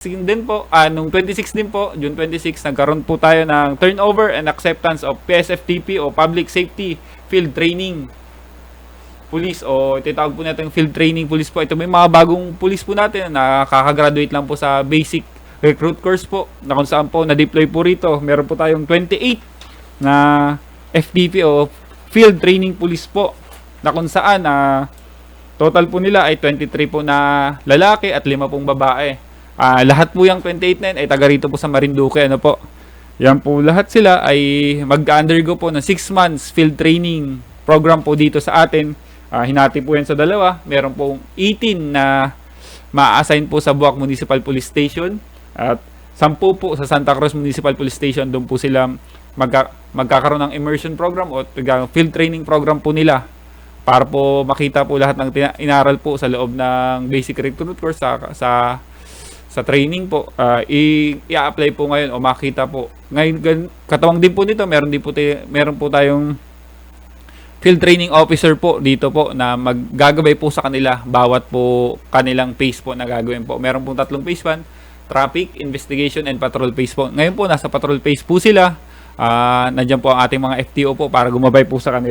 din po, nung 26 din po, June 26, nagkaroon po tayo ng turnover and acceptance of PSFTP o Public Safety Field Training Police o tinatawag po natin Field Training Police po. Ito may mga bagong police po natin na nakaka-graduate lang po sa basic recruit course po na kung saan po na-deploy po rito. Meron po tayong 28 na FTP o Field Training Police po na kung saan total po nila ay 23 po na lalaki at 5 pong babae. Lahat po yung 28 na yun ay taga rito po sa Marinduque. Ano po? Yan po lahat sila ay mag-undergo po ng 6 months field training program po dito sa atin. Hinati po yan sa dalawa. Meron pong 18 na ma-assign po sa Buwak Municipal Police Station at 10 po sa Santa Cruz Municipal Police Station. Doon po sila magkakaroon ng immersion program o field training program po nila para po makita po lahat ng inaral po sa loob ng basic recruit course sa training po. I-apply po ngayon o makita po. Ngayon, katawang din po nito, meron po tayong field training officer po dito po na maggagabay po sa kanila bawat po kanilang phase po na gagawin po. Meron pong 3 phase 1, traffic, investigation, and patrol phase po. Ngayon po, nasa patrol phase po sila. Nandiyan po ang ating mga FTO po para gumabay po sa kanila.